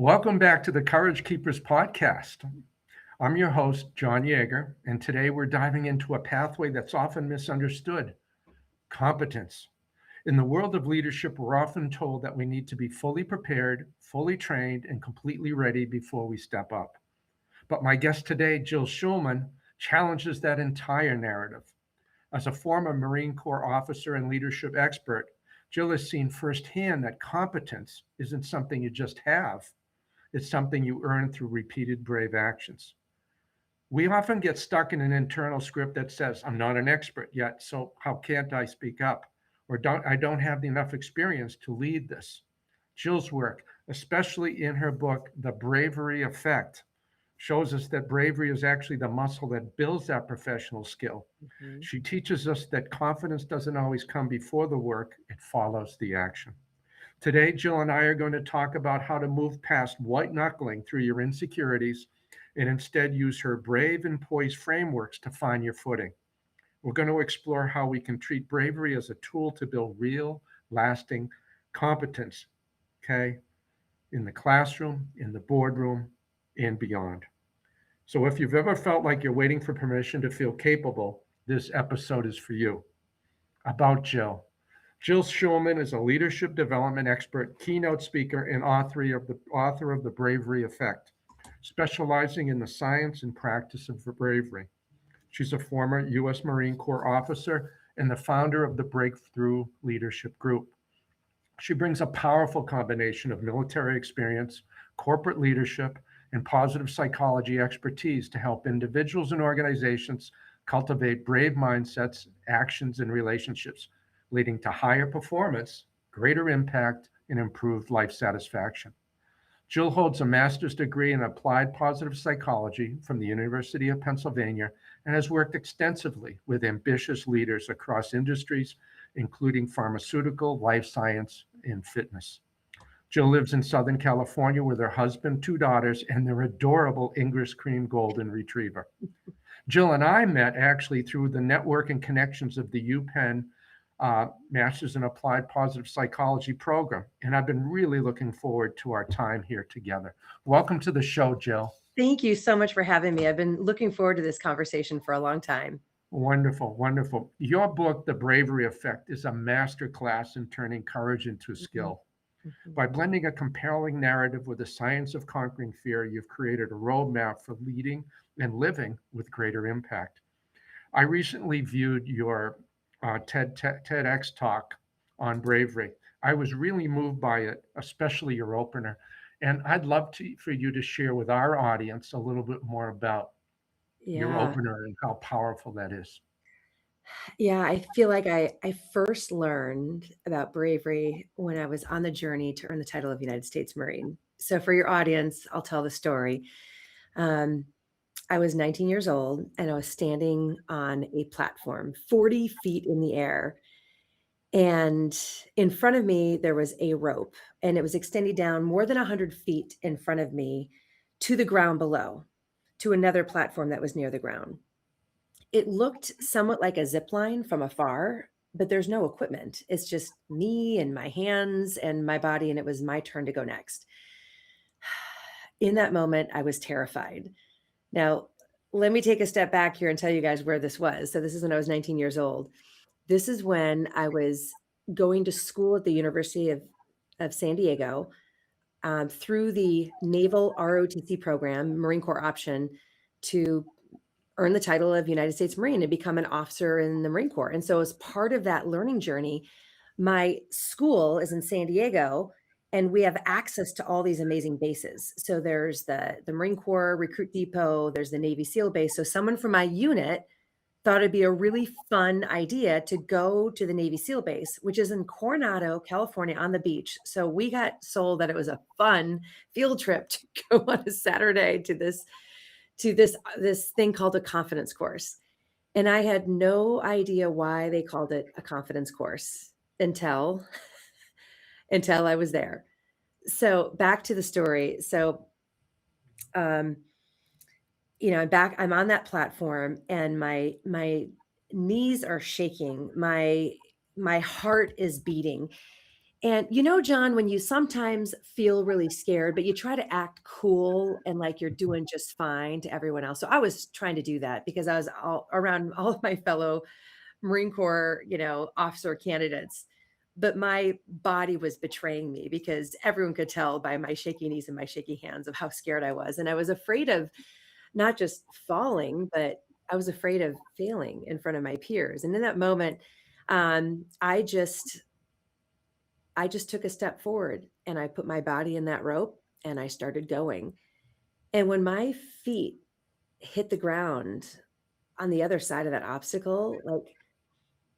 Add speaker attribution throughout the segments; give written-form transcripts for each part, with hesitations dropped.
Speaker 1: Welcome back to the Courage Keepers podcast. I'm your host, John Yeager, and today we're diving into a pathway that's often misunderstood: competence. In the world of leadership, we're often told that we need to be fully prepared, fully trained, and completely ready before we step up. But my guest today, Jill Schulman, challenges that entire narrative. As a former Marine Corps officer and leadership expert, Jill has seen firsthand that competence isn't something you just have. It's something you earn through repeated brave actions. We often get stuck in an internal script that says, I'm not an expert yet, so how can't I speak up? Or I don't have enough experience to lead this. Jill's work, especially in her book, The Bravery Effect, shows us that bravery is actually the muscle that builds that professional skill.
Speaker 2: Mhm.
Speaker 1: She teaches us that confidence doesn't always come before the work, it follows the action. Today, Jill and I are going to talk about how to move past white knuckling through your insecurities and instead use her brave and poised frameworks to find your footing. We're going to explore how we can treat bravery as a tool to build real, lasting competence, okay, in the classroom, in the boardroom, and beyond. So if you've ever felt like you're waiting for permission to feel capable, this episode is for you. About Jill. Jill Schulman is a leadership development expert, keynote speaker, and author of the Bravery Effect, specializing in the science and practice of bravery. She's a former U.S. Marine Corps officer and the founder of the Breakthrough Leadership Group. She brings a powerful combination of military experience, corporate leadership, and positive psychology expertise to help individuals and organizations cultivate brave mindsets, actions, and relationships, leading to higher performance, greater impact, and improved life satisfaction. Jill holds a master's degree in applied positive psychology from the University of Pennsylvania and has worked extensively with ambitious leaders across industries, including pharmaceutical, life science, and fitness. Jill lives in Southern California with her husband, two daughters, and their adorable English cream golden retriever. Jill and I met actually through the network and connections of the UPenn Masters in Applied Positive Psychology program. And I've been really looking forward to our time here together. Welcome to the show, Jill.
Speaker 2: Thank you so much for having me. I've been looking forward to this conversation for a long time.
Speaker 1: Wonderful, wonderful. Your book, The Bravery Effect, is a masterclass in turning courage into
Speaker 2: Mhm,
Speaker 1: skill.
Speaker 2: mhm.
Speaker 1: By blending a compelling narrative with the science of conquering fear, you've created a roadmap for leading and living with greater impact. I recently viewed your TEDx talk on bravery. I was really moved by it, especially your opener. And I'd love for you to share with our audience a little bit more about your
Speaker 2: Yeah.
Speaker 1: opener and how powerful that is.
Speaker 2: Yeah. I feel like I first learned about bravery when I was on the journey to earn the title of United States Marine. So, for your audience, I'll tell the story. Um, I was 19 years old and I was standing on a platform 40 feet in the air. And in front of me, there was a rope, and it was extending down more than 100 feet in front of me to the ground below, to another platform that was near the ground. It looked somewhat like a zip line from afar, but there's no equipment. It's just me and my hands and my body, and it was my turn to go next. In that moment, I was terrified. Now, let me take a step back here and tell you guys where this was. So, this is when I was 19 years old. This is when I was going to school at the University of San Diego, through the Naval ROTC program, Marine Corps option, to earn the title of United States Marine and become an officer in the Marine Corps. And so, as part of that learning journey, my school is in San Diego, and we have access to all these amazing bases. So there's the Marine Corps Recruit Depot, there's the Navy SEAL base. So someone from my unit thought it'd be a really fun idea to go to the Navy SEAL base, which is in Coronado, California, on the beach. So we got sold that it was a fun field trip to go on a Saturday to this thing called a confidence course. And I had no idea why they called it a confidence course until until I was there. So back to the story. So um I'm on that platform, and my knees are shaking. My heart is beating, And you know, John, when you sometimes feel really scared, but you try to act cool and like you're doing just fine to everyone else. So I was trying to do that because I was all around all of my fellow Marine Corps, officer candidates. But my body was betraying me because everyone could tell by my shaky knees and my shaky hands of how scared I was. And I was afraid of not just falling, but I was afraid of failing in front of my peers. And in that moment, um, I just I just took a step forward and I put my body in that rope and I started going. And when my feet hit the ground on the other side of that obstacle, like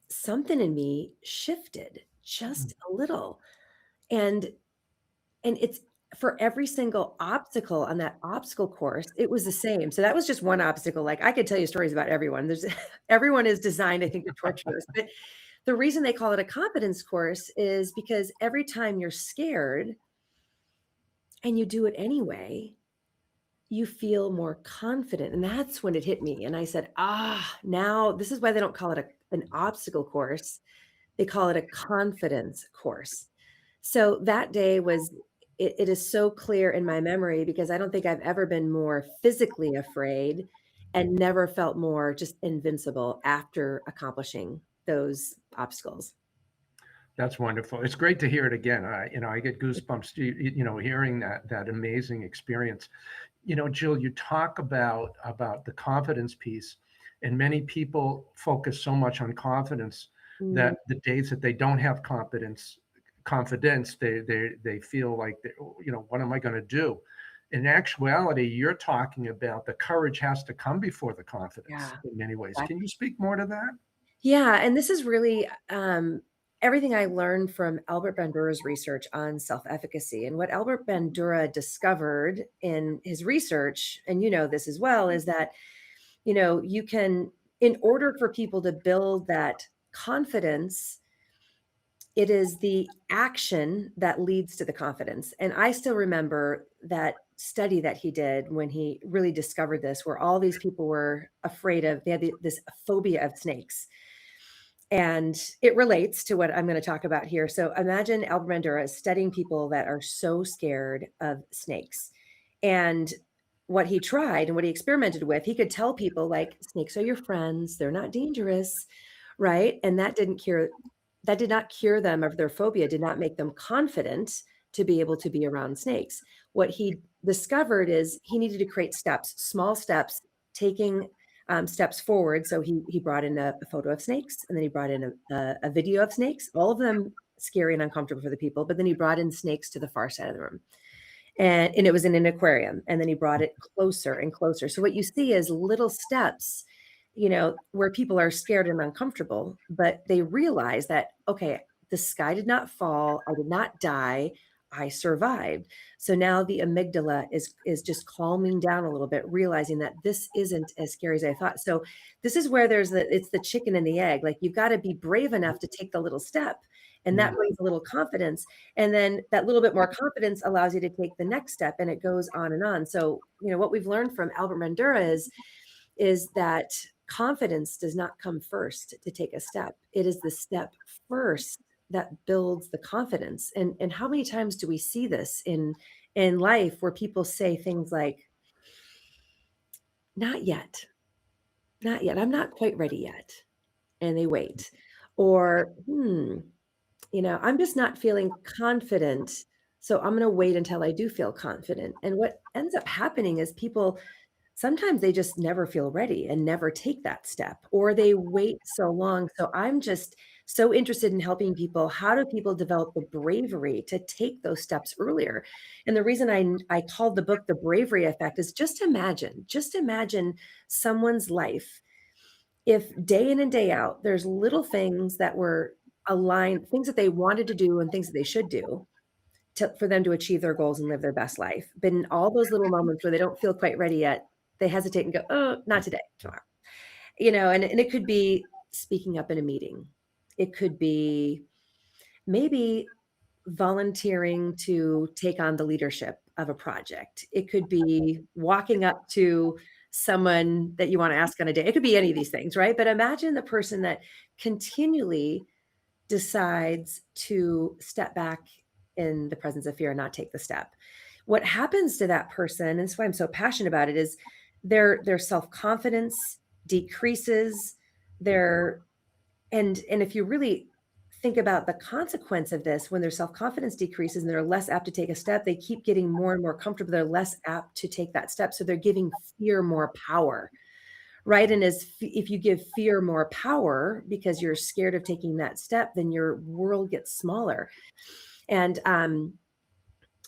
Speaker 2: something in me shifted
Speaker 1: Mm,
Speaker 2: just a little. And it's for every single obstacle on that obstacle course, it was the same. So that was just one obstacle. Like I could tell you stories about everyone. There's everyone is designed, I think, to torture us. But the reason they call it a competence course is because every time you're scared and you do it anyway, you feel more confident. And that's when it hit me. And I said, now this is why they don't call it an obstacle course. They call it a confidence course. So that day it is so clear in my memory because I don't think I've ever been more physically afraid and never felt more just invincible after accomplishing those obstacles.
Speaker 1: that's wonderful. It's great to hear it again. I get goosebumps, hearing that amazing experience. Jill, you talk about the confidence piece, and many people focus so much on confidence
Speaker 2: Mm,
Speaker 1: that the days that they don't have confidence, they feel like, what am I going to do? In actuality, you're talking about the courage has to come before the confidence
Speaker 2: yeah.
Speaker 1: in many ways. Can you speak more to that?
Speaker 2: Yeah, and this is really, everything I learned from Albert Bandura's research on self-efficacy, and what Albert Bandura discovered in his research, and you know this as well, is that, you can in order for people to build that confidence, it is the action that leads to the confidence, and I still remember that study that he did when he really discovered this, where all these people were afraid of they had this phobia of snakes. And it relates to what I'm gonna talk about here. So imagine Albert Bandura is studying people that are so scared of snakes. And what he tried and what he experimented with, he could tell people like, "Snakes are your friends, they're not dangerous," right? And that did not cure them of their phobia, did not make them confident to be able to be around snakes. What he discovered is he needed to create steps, small steps, taking steps forward. So he brought in a photo of snakes, and then he brought in a video of snakes, all of them scary and uncomfortable for the people. But then he brought in snakes to the far side of the room, and it was in an aquarium. And then he brought it closer and closer. So what you see is little steps, where people are scared and uncomfortable, but they realize that okay, the sky did not fall, I did not die. I survived. So now the amygdala is just calming down a little bit, realizing that this isn't as scary as I thought. So this is where it's the chicken and the egg. Like you've got to be brave enough to take the little step. And that
Speaker 1: Mm.
Speaker 2: brings a little confidence. And then that little bit more confidence allows you to take the next step, and it goes on and on. So, what we've learned from Albert Bandura is that confidence does not come first to take a step. It is the step first that builds the confidence. And how many times do we see this in life where people say things like, "Not yet. Not yet. I'm not quite ready yet." And they wait. Or, I'm just not feeling confident, so I'm gonna wait until I do feel confident. And what ends up happening is people sometimes they just never feel ready and never take that step, or they wait so long. So I'm just so interested in helping people. How do people develop the bravery to take those steps earlier? And the reason I called the book The Bravery Effect is just imagine someone's life if day in and day out, there's little things that were aligned, things that they wanted to do and things that they should do for them to achieve their goals and live their best life. But in all those little moments where they don't feel quite ready yet, they hesitate and go, "Oh, not today, tomorrow." And it could be speaking up in a meeting. It could be maybe volunteering to take on the leadership of a project. It could be walking up to someone that you want to ask on a date. It could be any of these things, right? But imagine the person that continually decides to step back in the presence of fear and not take the step. What happens to that person, and that's why I'm so passionate about it, is their self-confidence decreases, their and if you really think about the consequence of this, when their self-confidence decreases and they're less apt to take a step, they keep getting more and more comfortable. They're less apt to take that step. So they're giving fear more power, right? And if you give fear more power because you're scared of taking that step, then your world gets smaller. And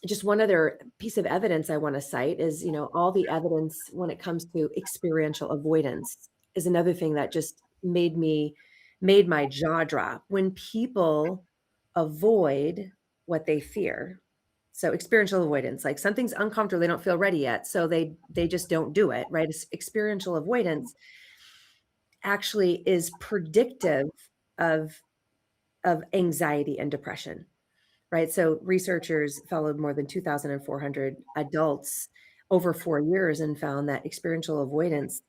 Speaker 2: just one other piece of evidence I want to cite is, all the evidence when it comes to experiential avoidance is another thing that just made my jaw drop. When people avoid what they fear, so experiential avoidance, like something's uncomfortable, they don't feel ready yet, so they just don't do it, right? Experiential avoidance actually is predictive of anxiety and depression. Right, so researchers followed more than 2,400 adults over 4 years and found that experiential avoidance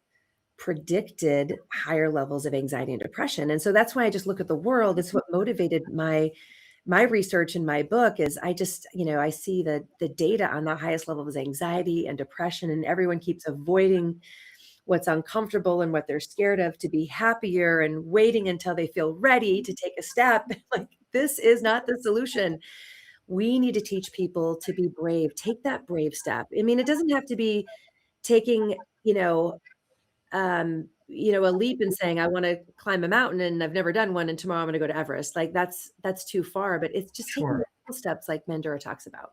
Speaker 2: predicted higher levels of anxiety and depression, and so that's why I just look at the world. It's what motivated my research in my book is I just, I see the data on the highest levels of anxiety and depression, and everyone keeps avoiding what's uncomfortable and what they're scared of to be happier and waiting until they feel ready to take a step. Like, this is not the solution. We need to teach people to be brave. Take that brave step. I mean, it doesn't have to be taking, a leap and saying, I want to climb a mountain and I've never done one and tomorrow I'm going to go to Everest. Like that's too far, but it's just taking the
Speaker 1: Sure.
Speaker 2: little steps like Mandura talks about.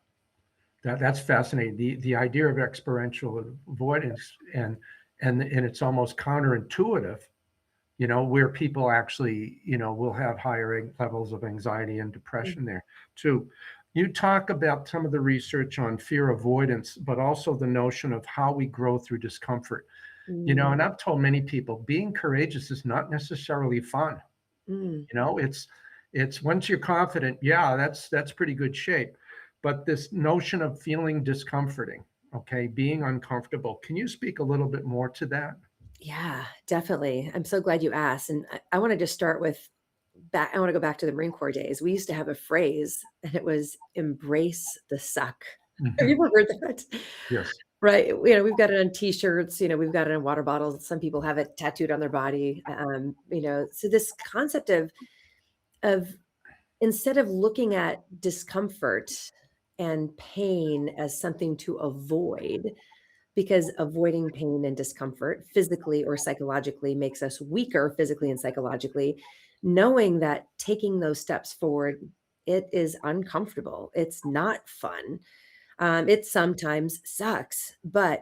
Speaker 1: That's fascinating. The idea of experiential avoidance and it's almost counterintuitive, where people actually, will have higher levels of anxiety and
Speaker 2: Mm,
Speaker 1: depression there too. You talk about some of the research on fear avoidance, but also the notion of how we grow through discomfort.
Speaker 2: mm,
Speaker 1: And I've told many people being courageous is not necessarily fun.
Speaker 2: mm.
Speaker 1: It's once you're confident, yeah, that's pretty good shape. But this notion of feeling discomforting, okay, being uncomfortable. Can you speak a little bit more to that?
Speaker 2: Yeah, definitely. I'm so glad you asked. And I want to just start with I want to go back to the Marine Corps days. We used to have a phrase and it was embrace the suck. Have you
Speaker 1: Mhm.
Speaker 2: ever heard that?
Speaker 1: Yes.
Speaker 2: Right. We've got it on t-shirts, we've got it in water bottles. Some people have it tattooed on their body. So this concept of instead of looking at discomfort and pain as something to avoid, because avoiding pain and discomfort physically or psychologically makes us weaker physically and psychologically, knowing that taking those steps forward, it is uncomfortable. It's not fun. It sometimes sucks, but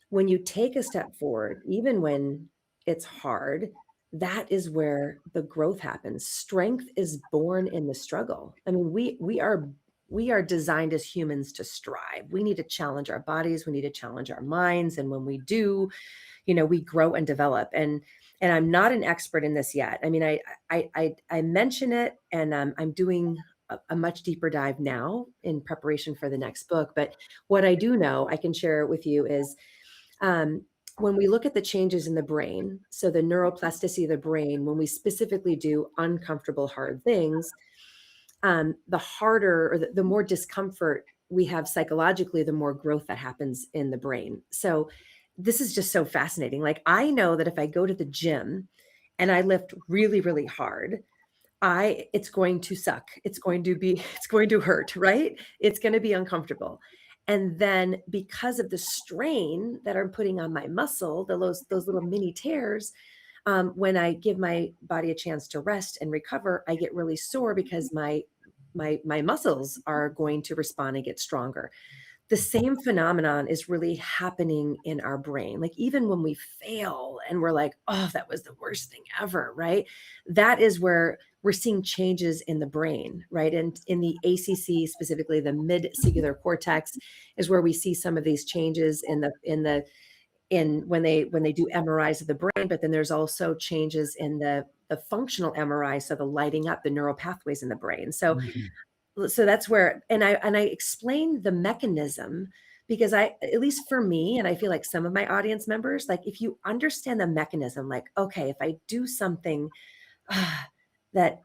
Speaker 2: when you take a step forward, even when it's hard, that is where the growth happens. Strength is born in the struggle. I mean, we are designed as humans to strive. We need to challenge our bodies, we need to challenge our minds, and when we do, we grow and develop. And I'm not an expert in this yet. I mean, I mention it, and I'm doing a much deeper dive now in preparation for the next book. But what I do know, I can share with you is when we look at the changes in the brain, so the neuroplasticity of the brain, when we specifically do uncomfortable, hard things, the harder or the more discomfort we have psychologically, the more growth that happens in the brain. So this is just so fascinating. Like, I know that if I go to the gym and I lift really, really hard, it's going to suck. It's going to hurt, right? It's going to be uncomfortable. And then because of the strain that I'm putting on my muscle, those little mini tears, when I give my body a chance to rest and recover, I get really sore because my muscles are going to respond and get stronger. The same phenomenon is really happening in our brain. Like, even when we fail and we're like, oh, that was the worst thing ever, right? That is where we're seeing changes in the brain, right? And in the ACC, specifically the mid-cingulate cortex, is where we see some of these changes in when they do MRIs of the brain. But then there's also changes in the functional MRI, so the lighting up the neural pathways in the brain.
Speaker 1: Mhm.
Speaker 2: So that's where, and I explain the mechanism, because at least for me, and I feel like some of my audience members, like, if you understand the mechanism, like, okay, if I do something that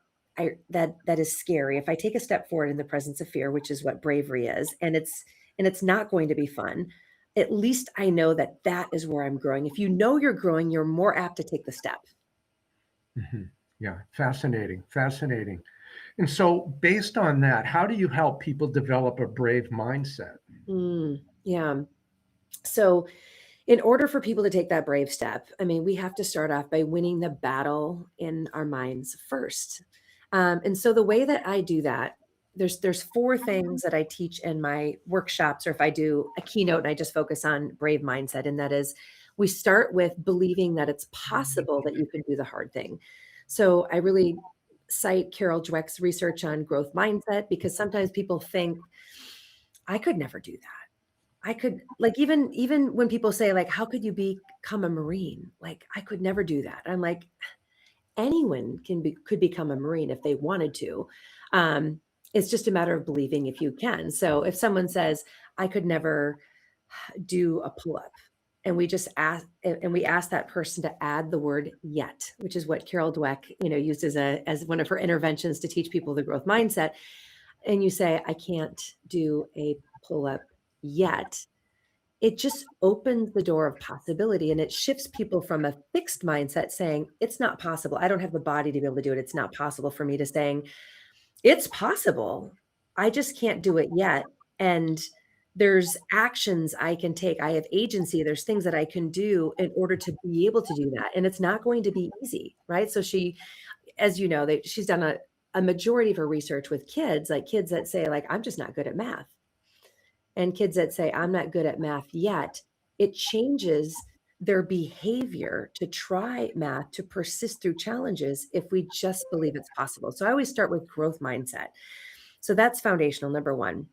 Speaker 2: that is scary. If I take a step forward in the presence of fear, which is what bravery is, and it's not going to be fun, at least I know that that is where I'm growing. If you know you're growing, you're more apt to take the step.
Speaker 1: Mhm. Yeah, fascinating, fascinating. And so, based on that, how do you help people develop a brave mindset?
Speaker 2: Yeah. So in order for people to take that brave step, I mean, we have to start off by winning the battle in our minds first. And so the way that I do that, there's four things that I teach in my workshops, or if I do a keynote and I just focus on brave mindset, and that is we start with believing that it's possible that you can do the hard thing. So I really cite Carol Dweck's research on growth mindset because sometimes people think I could never do that. I could like even when people say like, "How could you become a Marine?" Like, I could never do that. I'm like, anyone could become a Marine if they wanted to. It's just a matter of believing if you can. So if someone says, "I could never do a pull-up," and we ask that person to add the word yet, which is what Carol Dweck, used as one of her interventions to teach people the growth mindset. And you say, "I can't do a pull-up yet." It just opens the door of possibility and it shifts people from a fixed mindset saying, "It's not possible. I don't have the body to be able to do it. It's not possible for me," to saying, "It's possible. I just can't do it yet." And there's actions I can take. I have agency. There's things that I can do in order to be able to do that. And it's not going to be easy. Right. So as you know, she's done a majority of her research with kids, like kids that say, like, "I'm just not good at math." And kids that say, "I'm not good at math yet," it changes their behavior to try math, to persist through challenges if we just believe it's possible. So I always start with growth mindset. So that's foundational, number one.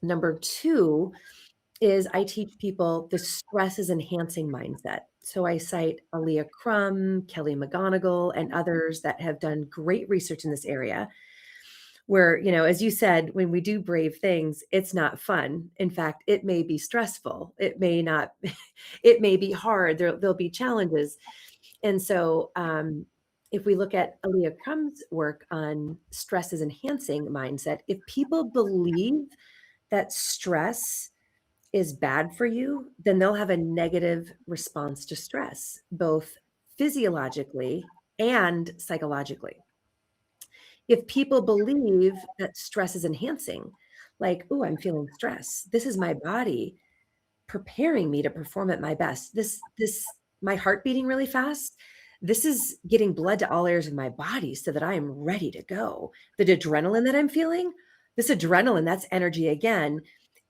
Speaker 2: Number two is I teach people the stress is enhancing mindset. So I cite Aaliyah Crum, Kelly McGonigal, and others that have done great research in this area where, as you said, when we do brave things, it's not fun. In fact, it may be stressful. It may not, it may be hard. There'll be challenges. And so, if we look at Aaliyah Crumb's work on stress is enhancing mindset, if people believe that stress is bad for you, then they'll have a negative response to stress, both physiologically and psychologically. If people believe that stress is enhancing, like, "Oh, I'm feeling stress. This is my body preparing me to perform at my best. This my heart beating really fast. This is getting blood to all areas of my body so that I am ready to go. The adrenaline that I'm feeling, this adrenaline, that's energy again.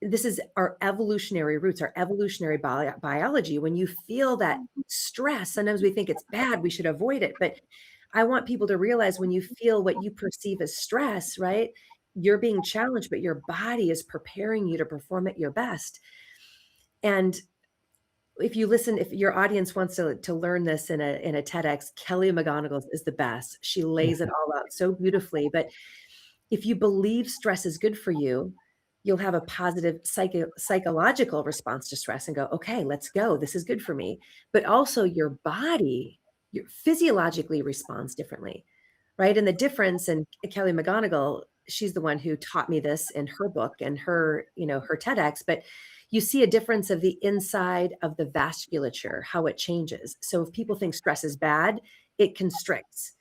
Speaker 2: This is our evolutionary roots, our evolutionary biology. When you feel that stress, sometimes we think it's bad, we should avoid it. But I want people to realize when you feel what you perceive as stress, right? You're being challenged, but your body is preparing you to perform at your best. And if your audience wants to learn this in a TEDx, Kelly McGonigal is the best. She lays it all out so beautifully. But if you believe stress is good for you, you'll have a positive psychological response to stress and go, "Okay, let's go. This is good for me." But also your body, your physiologically responds differently, right? And the difference, and Kelly McGonigal, she's the one who taught me this in her book and her TEDx, but you see a difference of the inside of the vasculature, how it changes. So if people think stress is bad, it constricts,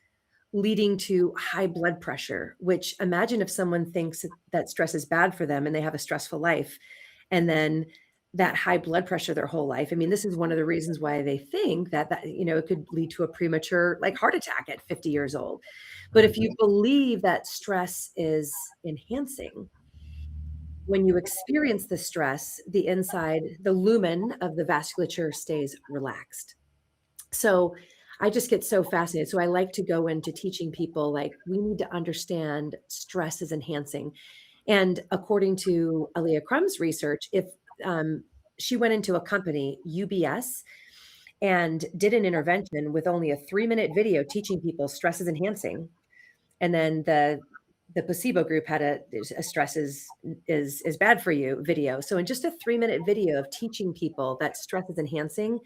Speaker 2: leading to high blood pressure, which imagine if someone thinks that stress is bad for them and they have a stressful life, and then that high blood pressure their whole life. I mean, this is one of the reasons why they think that it could lead to a premature like heart attack at 50 years old. But if you believe that stress is enhancing, when you experience the stress, the inside, the lumen of the vasculature stays relaxed. So I just get so fascinated. So I like to go into teaching people like we need to understand stress is enhancing. And according to Aaliyah Crumb's research, if um, she went into a company, UBS, and did an intervention with only a 3-minute video teaching people stress is enhancing, and then the placebo group had a stress is bad for you video. So in just a 3-minute video of teaching people that stress is enhancing,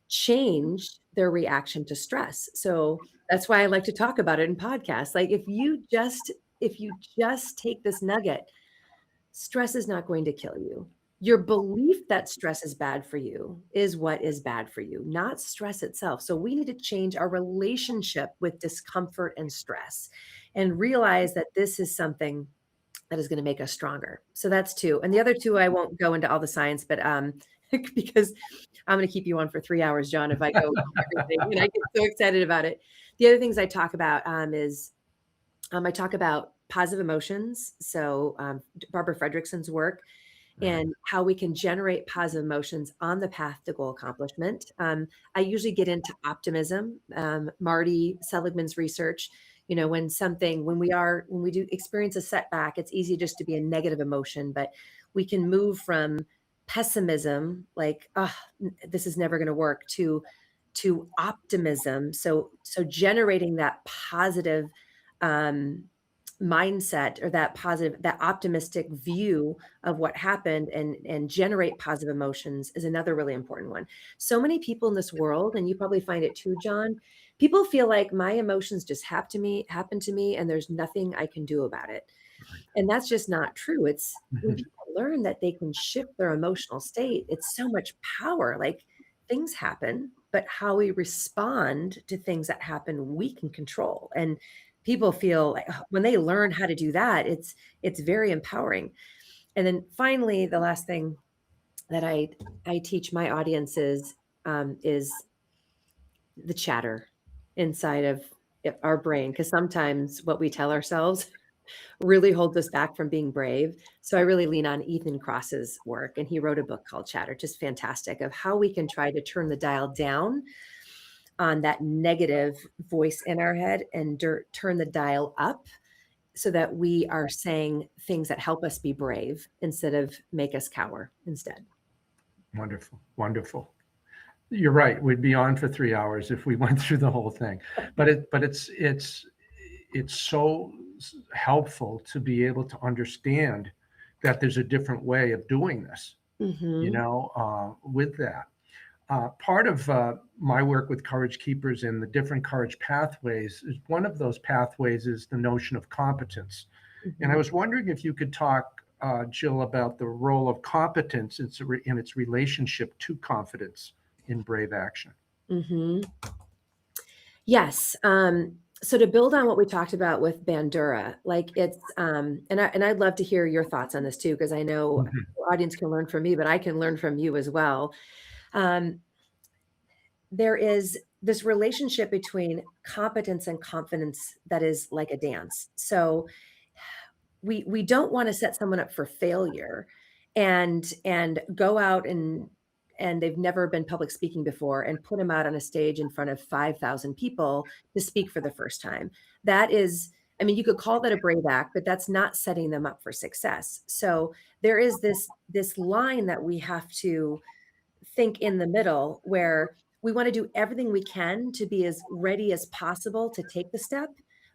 Speaker 2: changed their reaction to stress. So that's why I like to talk about it in podcasts. Like if you just take this nugget, stress is not going to kill you. Your belief that stress is bad for you is what is bad for you, not stress itself. So we need to change our relationship with discomfort and stress and realize that this is something that is going to make us stronger. So that's two. And the other two, I won't go into all the science, but because I'm going to keep you on for 3 hours, John, if I go into everything and I get so excited about it. The other things I talk about is I talk about positive emotions. So Barbara Fredrickson's work
Speaker 1: Right.
Speaker 2: and how we can generate positive emotions on the path to goal accomplishment. I usually get into optimism. Marty Seligman's research, when we do experience a setback, it's easy just to be a negative emotion, but we can move from pessimism, like, oh, this is never going to work, to optimism. So generating that positive um, mindset or that optimistic view of what happened and generate positive emotions is another really important one. So many people in this world, and you probably find it too, John, people feel like my emotions just happen to me and there's nothing I can do about it. And that's just not true. It's when
Speaker 1: Mhm.
Speaker 2: people learn that they can shift their emotional state, it's so much power. Like things happen, but how we respond to things that happen, we can control. And people feel like when they learn how to do that, it's very empowering. And then finally, the last thing that I teach my audiences is the chatter inside of our brain, because sometimes what we tell ourselves really holds us back from being brave. So I really lean on Ethan Kross's work, and he wrote a book called Chatter, just fantastic, of how we can try to turn the dial down on that negative voice in our head and turn the dial up so that we are saying things that help us be brave instead of make us cower instead.
Speaker 1: Wonderful. Wonderful. You're right. We'd be on for 3 hours if we went through the whole thing. But it's so helpful to be able to understand that there's a different way of doing this,
Speaker 2: Hmm.
Speaker 1: with that. Part of my work with Courage Keepers and the different courage pathways is one of those pathways is the notion of competence. And I
Speaker 2: Hmm.
Speaker 1: was wondering if you could talk, Jill, about the role of competence in its relationship to confidence in brave action.
Speaker 2: Hmm. Yes. So to build on what we talked about with Bandura, like and I'd love to hear your thoughts on this too, because I know
Speaker 1: Mhm.
Speaker 2: the audience can learn from me, but I can learn from you as well. Um, there is this relationship between competence and confidence that is like a dance. So we don't want to set someone up for failure and go out and they've never been public speaking before and put them out on a stage in front of 5,000 people to speak for the first time. That is, I mean, you could call that a brave act, but that's not setting them up for success. So there is this line that we have to think in the middle where we want to do everything we can to be as ready as possible to take the step,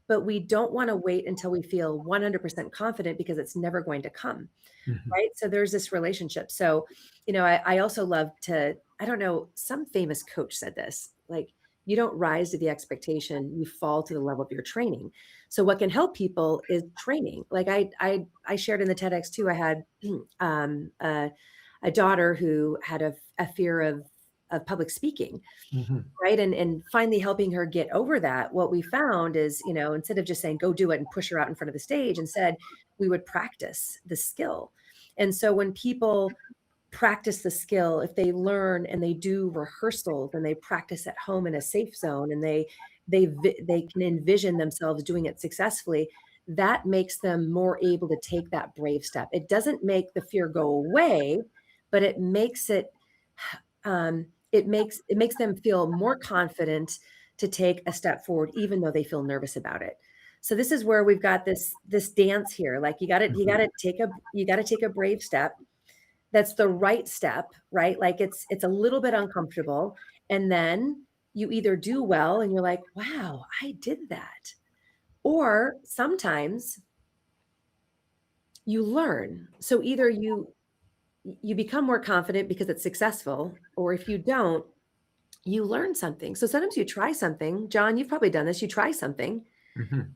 Speaker 2: but we don't want to wait until we feel 100% confident because it's never going to come.
Speaker 1: Mhm.
Speaker 2: Right. So there's this relationship. So, I also love to, I don't know, some famous coach said this, like, you don't rise to the expectation, you fall to the level of your training. So what can help people is training. Like I shared in the TEDx too, I had um, a, a daughter who had a fear of public speaking,
Speaker 1: Mhm.
Speaker 2: right? And finally helping her get over that. What we found is, instead of just saying, go do it and push her out in front of the stage, instead, we would practice the skill. And so when people practice the skill, if they learn and they do rehearsals and they practice at home in a safe zone and they can envision themselves doing it successfully, that makes them more able to take that brave step. It doesn't make the fear go away, but it makes them feel more confident to take a step forward even though they feel nervous about it. So this is where we've got this dance here. Like
Speaker 1: Mhm.
Speaker 2: you got to take a brave step. That's the right step, right? Like it's a little bit uncomfortable, and then you either do well and you're like, "Wow, I did that." Or sometimes you learn. So either you become more confident because it's successful, or if you don't, you learn something. So sometimes you try something. John, you've probably done this. You try something
Speaker 1: Mhm.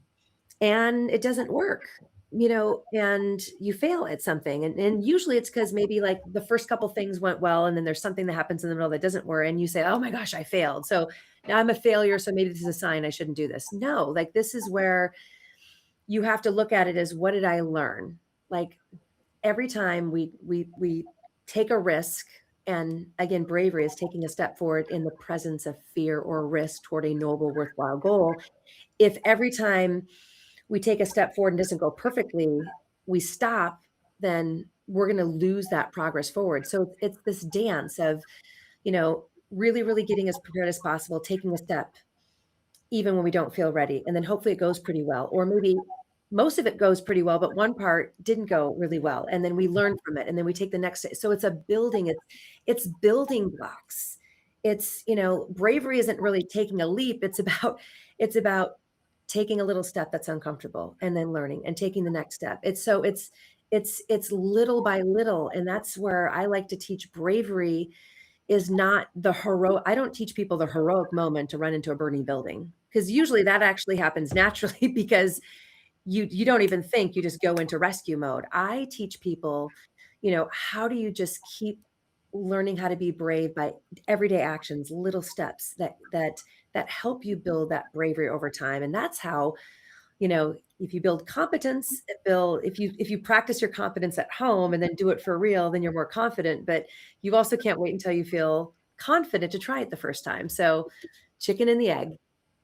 Speaker 2: and it doesn't work, you know, and you fail at something. And usually it's because maybe like the first couple things went well, and then there's something that happens in the middle that doesn't work. And you say, oh my gosh, I failed. So now I'm a failure. So maybe this is a sign I shouldn't do this. No, like this is where you have to look at it as, what did I learn? Like every time we take a risk, and again, bravery is taking a step forward in the presence of fear or risk toward a noble, worthwhile goal. If every time we take a step forward and doesn't go perfectly, we stop, then we're going to lose that progress forward. So it's this dance of, really, really getting as prepared as possible, taking a step, even when we don't feel ready. And then hopefully it goes pretty well. Or maybe most of it goes pretty well, but one part didn't go really well. And then we learn from it. And then we take the next step. So it's a building, it's building blocks. It's, bravery isn't really taking a leap. It's about taking a little step that's uncomfortable and then learning and taking the next step. It's little by little. And that's where I like to teach bravery is not the heroic. I don't teach people the heroic moment to run into a burning building, because usually that actually happens naturally because you don't even think, you just go into rescue mode. I teach people, how do you just keep learning how to be brave by everyday actions, little steps that help you build that bravery over time. And that's how, if you build competence, if you practice your competence at home and then do it for real, then you're more confident. But you also can't wait until you feel confident to try it the first time. So chicken and the egg.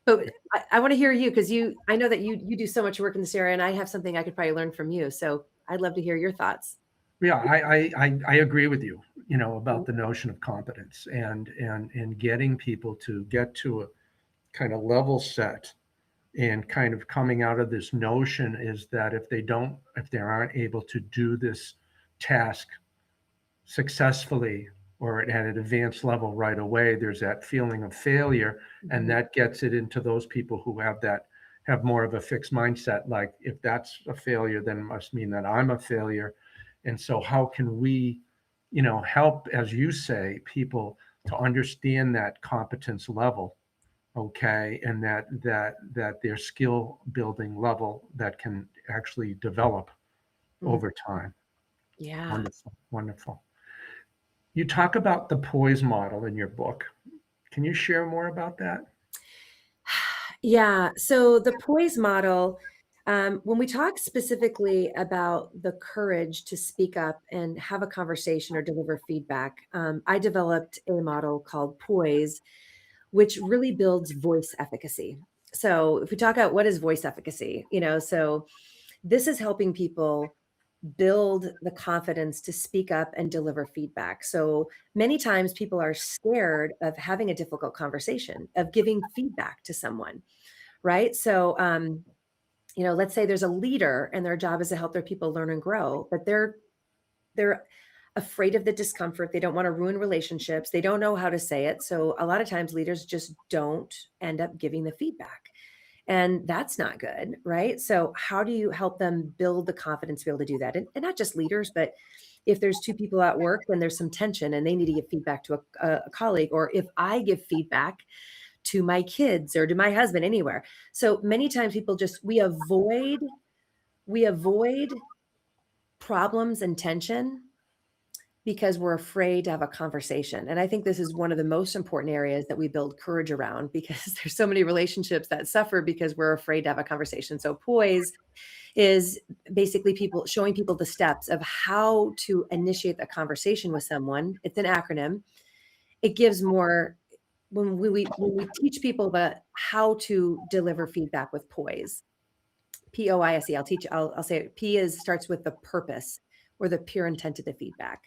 Speaker 2: But I want to hear you, because I know that you do so much work in this area, and I have something I could probably learn from you. So I'd love to hear your thoughts.
Speaker 1: Yeah, I agree with you, about the notion of competence and getting people to get to a kind of level set, and kind of coming out of this notion is that if they aren't able to do this task successfully or at an advanced level right away, there's that feeling of failure. And
Speaker 2: Mhm.
Speaker 1: that gets it into those people who have more of a fixed mindset. Like, if that's a failure, then it must mean that I'm a failure. And so how can we, help, as you say, people to understand that competence level, okay, and that their skill building level that can actually develop
Speaker 2: Mm.
Speaker 1: over time.
Speaker 2: Yeah.
Speaker 1: Wonderful, wonderful. You talk about the poise model in your book. Can you share more about that?
Speaker 2: Yeah. So the poise model, when we talk specifically about the courage to speak up and have a conversation or deliver feedback, I developed a model called poise, which really builds voice efficacy. So if we talk about what is voice efficacy, so this is helping people build the confidence to speak up and deliver feedback. So many times people are scared of having a difficult conversation, of giving feedback to someone, right? So, let's say there's a leader and their job is to help their people learn and grow, but they're afraid of the discomfort. They don't want to ruin relationships. They don't know how to say it. So a lot of times leaders just don't end up giving the feedback. And that's not good, right? So how do you help them build the confidence to be able to do that? And not just leaders, but if there's two people at work, then there's some tension and they need to give feedback to a colleague, or if I give feedback to my kids or to my husband, anywhere. So many times people just we avoid problems and tension because we're afraid to have a conversation. And I think this is one of the most important areas that we build courage around, because there's so many relationships that suffer because we're afraid to have a conversation. So poise is basically people showing people the steps of how to initiate a conversation with someone. It's an acronym. It gives more when we teach people the how to deliver feedback with poise. POISE. I'll say it. P is starts with the purpose or the pure intent of the feedback.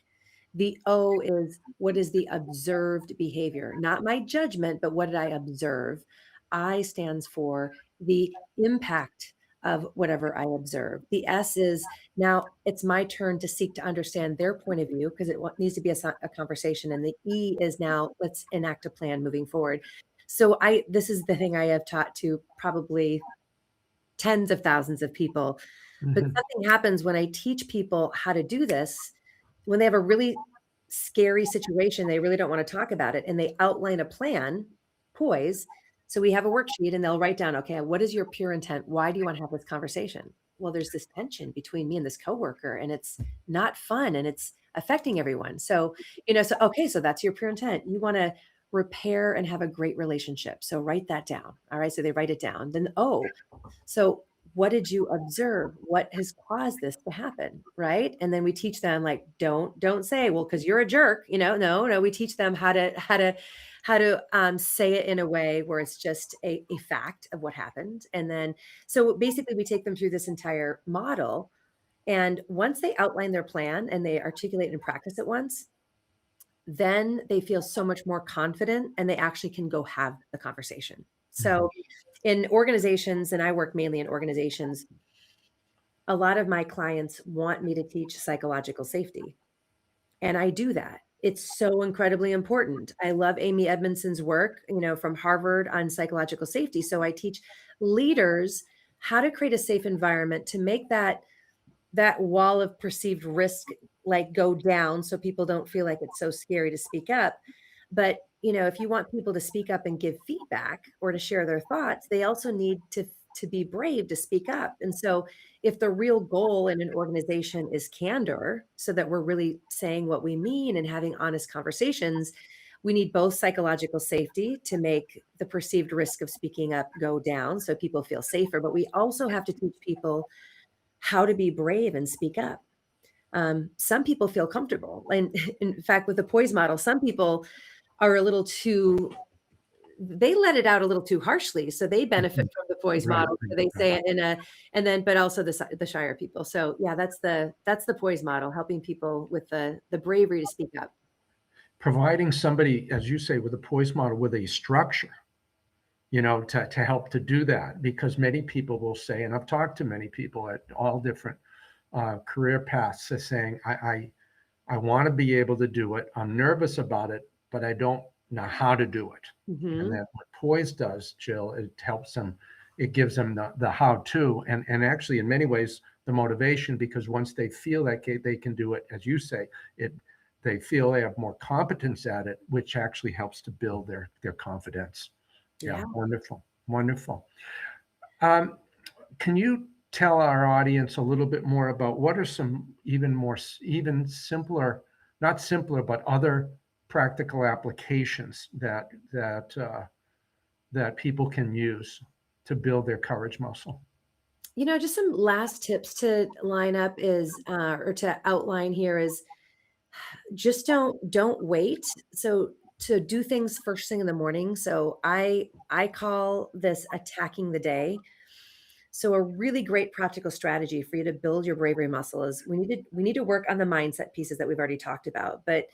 Speaker 2: The O is, what is the observed behavior? Not my judgment, but what did I observe? I stands for the impact of whatever I observe. The S is, now it's my turn to seek to understand their point of view, because it needs to be a conversation. And the E is, now let's enact a plan moving forward. So this is the thing I have taught to probably tens of thousands of people. But
Speaker 1: Mhm.
Speaker 2: something happens when I teach people how to do this, when they have a really scary situation, they really don't wanna talk about it, and they outline a plan, poise. So we have a worksheet and they'll write down, "Okay, what is your pure intent? Why do you wanna have this conversation?" "Well, there's this tension between me and this coworker, and it's not fun, and it's affecting everyone." So, so, okay, so that's your pure intent. You wanna repair and have a great relationship, so write that down. Alright, so they write it down. Then, "Oh, so what did you observe? What has caused this to happen?" Right? And then we teach them like, don't say, well, because you're a jerk, no, no, we teach them how to say it in a way where it's just a fact of what happened. And then so basically we take them through this entire model. And once they outline their plan and they articulate and practice it once, then they feel so much more confident and they actually can go have the conversation.
Speaker 1: Mhm.
Speaker 2: So in organizations, and I work mainly in organizations, a lot of my clients want me to teach psychological safety, and I do that. It's so incredibly important. I love Amy Edmondson's work, from Harvard on psychological safety. So I teach leaders how to create a safe environment to make that wall of perceived risk like go down so people don't feel like it's so scary to speak up. But, if you want people to speak up and give feedback or to share their thoughts, they also need to be brave to speak up. And so if the real goal in an organization is candor, so that we're really saying what we mean and having honest conversations, we need both psychological safety to make the perceived risk of speaking up go down so people feel safer, but we also have to teach people how to be brave and speak up. Some people feel comfortable. And in fact, with the poise model, some people are a little too, they let it out a little too harshly. So they benefit
Speaker 1: Mhm.
Speaker 2: from the poise
Speaker 1: Right,
Speaker 2: model.
Speaker 1: right,
Speaker 2: So they
Speaker 1: right.
Speaker 2: say it and then, but also the shyer people. So yeah, that's the poise model, helping people with the bravery to speak up.
Speaker 1: Providing somebody, as you say, with a poise model, with a structure, to help to do that, because many people will say, and I've talked to many people at all different career paths, are saying, I want to be able to do it. I'm nervous about it, but I don't know how to do it. And
Speaker 2: Mhm.
Speaker 1: that what poise does, Jill, it helps them. It gives them the how to, and actually in many ways the motivation, because once they feel that they can do it, as you say, it they feel they have more competence at it, which actually helps to build their confidence. Yeah,
Speaker 2: Yeah.
Speaker 1: wonderful, wonderful. Um, can you tell our audience a little bit more about what are some even simpler, not simpler, but other practical applications that people can use to build their courage muscle?
Speaker 2: Just some last tips to line up is, or to outline here is just don't wait. So to do things first thing in the morning. So I call this attacking the day. So a really great practical strategy for you to build your bravery muscle is we need to work on the mindset pieces that we've already talked about. But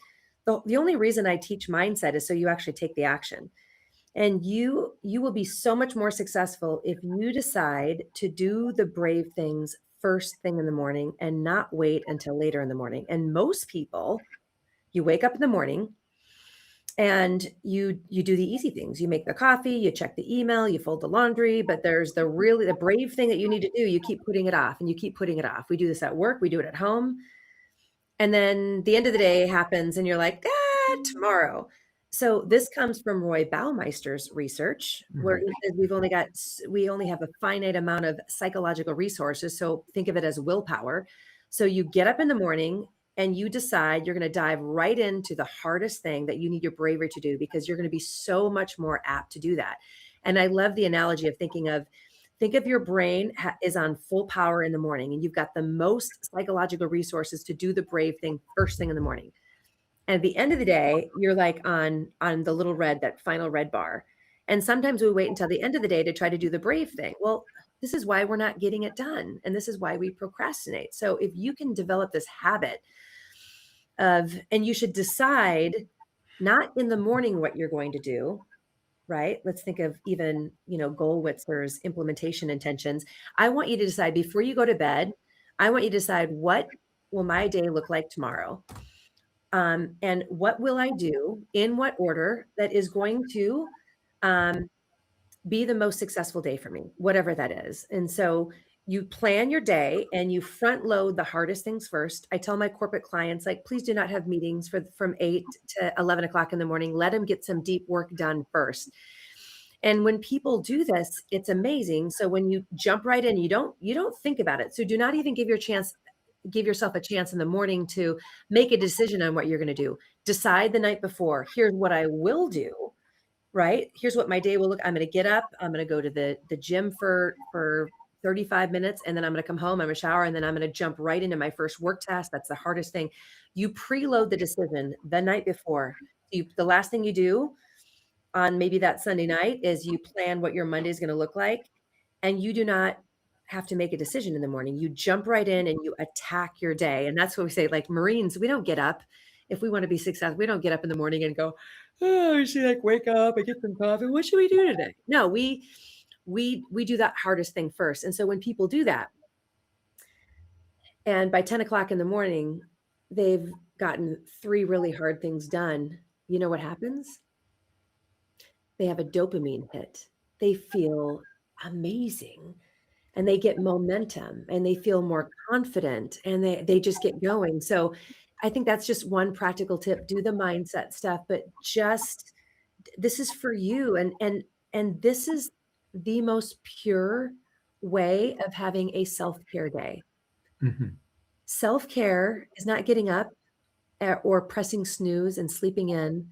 Speaker 2: the only reason I teach mindset is so you actually take the action. And you will be so much more successful if you decide to do the brave things first thing in the morning and not wait until later in the morning. And most people, you wake up in the morning and you do the easy things. You make the coffee, you check the email, you fold the laundry, but there's the brave thing that you need to do. You keep putting it off and you keep putting it off. We do this at work, we do it at home. And then the end of the day happens and you're like, tomorrow. So this comes from Roy Baumeister's research, where
Speaker 1: Right.
Speaker 2: he says we only have a finite amount of psychological resources. So think of it as willpower. So you get up in the morning and you decide you're going to dive right into the hardest thing that you need your bravery to do because you're going to be so much more apt to do that. And I love the analogy of think of your brain is on full power in the morning and you've got the most psychological resources to do the brave thing first thing in the morning. And at the end of the day, you're like on the little red, that final red bar. And sometimes we wait until the end of the day to try to do the brave thing. Well, this is why we're not getting it done. And this is why we procrastinate. So if you can develop this habit and you should decide not in the morning what you're going to do, right? Let's think of even, Goldwitzer's implementation intentions. I want you to decide before you go to bed, I want you to decide what will my day look like tomorrow? And what will I do in what order that is going to um, be the most successful day for me, whatever that is. And so You plan your day and you front load the hardest things first. I tell my corporate clients, like, please do not have meetings from 8 to 11 o'clock in the morning. Let them get some deep work done first. And when people do this, it's amazing. So when you jump right in, you don't think about it. So do not even give yourself a chance in the morning to make a decision on what you're going to do. Decide the night before. Here's what I will do, right? Here's what my day will look. I'm going to get up. I'm going to go to the gym for 35 minutes, and then I'm going to come home. I'm going to shower, and then I'm going to jump right into my first work task. That's the hardest thing. You preload the decision the night before. The last thing you do on maybe that Sunday night is you plan what your Monday is going to look like, and you do not have to make a decision in the morning. You jump right in and you attack your day. And that's what we say, like Marines, we don't get up if we want to be successful. We don't get up in the morning and go, oh, I should like wake up and get some coffee. What should we do today? No, we do that hardest thing first. And so when people do that, and by 10 o'clock in the morning, they've gotten 3 really hard things done, you know what happens? They have a dopamine hit. They feel amazing and they get momentum and they feel more confident and they just get going. So I think that's just one practical tip. Do the mindset stuff, but just this is for you. And this is the most pure way of having a self-care day.
Speaker 1: Mhm.
Speaker 2: Self-care is not getting up or pressing snooze and sleeping in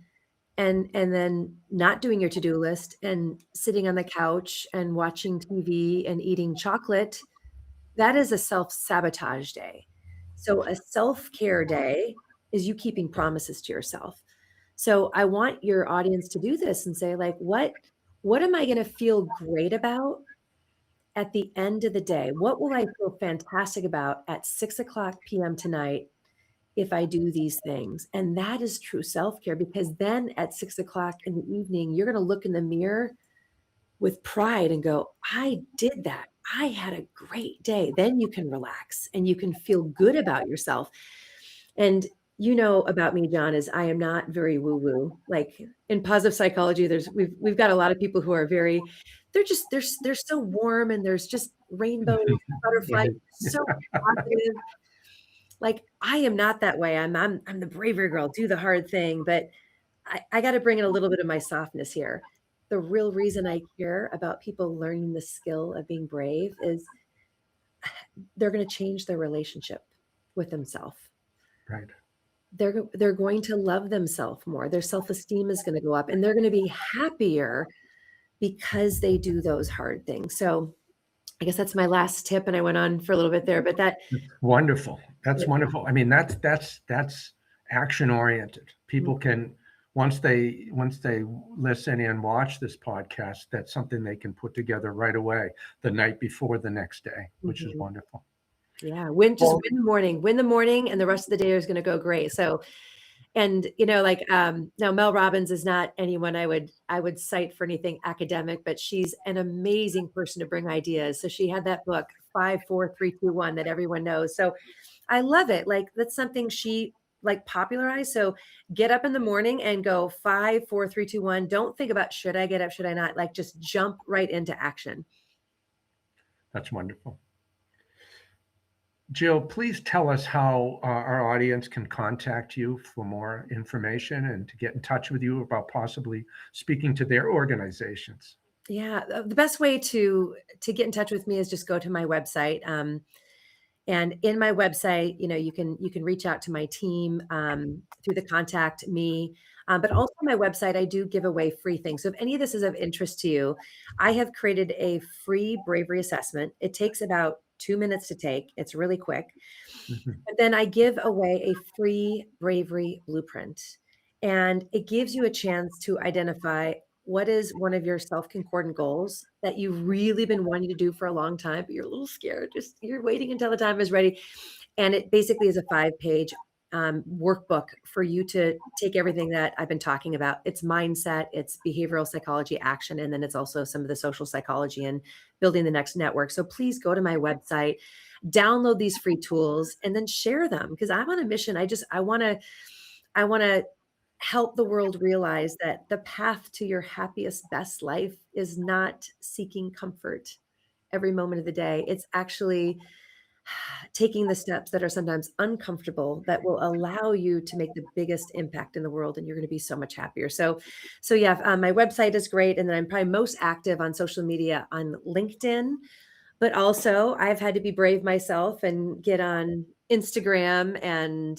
Speaker 2: and then not doing your to-do list and sitting on the couch and watching TV and eating chocolate. That is a self-sabotage day. So a self-care day is you keeping promises to yourself. So I want your audience to do this and say, like, what am I gonna feel great about at the end of the day? What will I feel fantastic about at 6 o'clock PM tonight if I do these things? And that is true self-care because then at 6 o'clock in the evening, you're gonna look in the mirror with pride and go, I did that. I had a great day. Then you can relax and you can feel good about yourself. And you know about me, John, is I am not very woo-woo. Like in positive psychology, we've got a lot of people who are very, they're so warm and there's just rainbows, butterflies,
Speaker 1: Right.
Speaker 2: so positive. Like I am not that way. I'm the bravery girl, do the hard thing, but I got to bring in a little bit of my softness here. The real reason I care about people learning the skill of being brave is they're going to change their relationship with themselves.
Speaker 1: Right.
Speaker 2: They're going to love themselves more. Their self-esteem is going to go up and they're going to be happier because they do those hard things. So I guess that's my last tip. And I went on for a little bit there, but that
Speaker 1: Wonderful. That's wonderful. I mean, that's action oriented. People can once they listen and watch this podcast, that's something they can put together right away the night before the next day, which is
Speaker 2: Mhm.
Speaker 1: wonderful.
Speaker 2: Yeah,
Speaker 1: Well,
Speaker 2: win the morning, and the rest of the day is going to go great. So, and like now Mel Robbins is not anyone I would cite for anything academic, but she's an amazing person to bring ideas. So she had that book 5 4 3 2 1 that everyone knows. So I love it. Like that's something she like popularized. So get up in the morning and go 5 4 3 2 1. Don't think about should I get up, should I not? Like just jump right into action.
Speaker 1: that's wonderful. Jill, please tell us how our audience can contact you for more information and to get in touch with you about possibly speaking to their organizations.
Speaker 2: Yeah, the best way to get in touch with me is just go to my website. And in my website, you can reach out to my team through the contact me. But also my website, I do give away free things. So if any of this is of interest to you, I have created a free bravery assessment. It takes about 2 minutes to take. It's really quick.
Speaker 1: Mhm.
Speaker 2: But then I give away a free bravery blueprint. And it gives you a chance to identify what is one of your self-concordant goals that you've really been wanting to do for a long time, but you're a little scared. Just you're waiting until the time is ready. And it basically is a 5-page workbook for you to take everything that I've been talking about. It's mindset, it's behavioral psychology action, and then it's also some of the social psychology and building the next network. So please go to my website, download these free tools and then share them because I'm on a mission. I want to help the world realize that the path to your happiest best life is not seeking comfort. every moment of the day. It's actually taking the steps that are sometimes uncomfortable that will allow you to make the biggest impact in the world, and you're going to be so much happier. So yeah, my website is great, and then I'm probably most active on social media on LinkedIn, but also I've had to be brave myself and get on Instagram and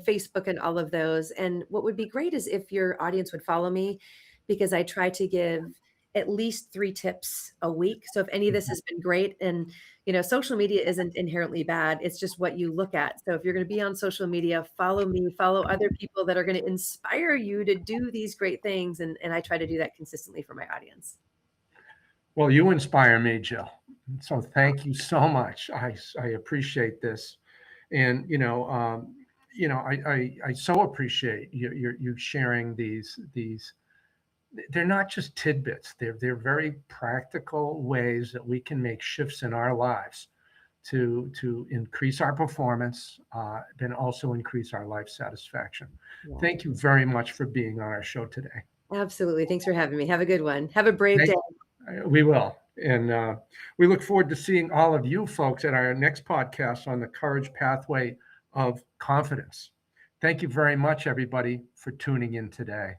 Speaker 2: Facebook and all of those. And what would be great is if your audience would follow me, because I try to give at least 3 tips a week. So if any of this has been great, and social media isn't inherently bad, it's just what you look at. So if you're going to be on social media, follow me, follow other people that are going to inspire you to do these great things. And I try to do that consistently for my audience.
Speaker 1: Well, you inspire me, Jill. So thank you so much. I appreciate this. And, I so appreciate you sharing these. They're not just tidbits. They're very practical ways that we can make shifts in our lives to increase our performance, then also increase our life satisfaction.
Speaker 2: Yeah,
Speaker 1: Thank you very much for being on our show today.
Speaker 2: absolutely. Thanks for having me. Have a good one. Have a brave
Speaker 1: Thank,
Speaker 2: day.
Speaker 1: we will. And we look forward to seeing all of you folks at our next podcast on the courage pathway of confidence. Thank you very much, everybody, for tuning in today.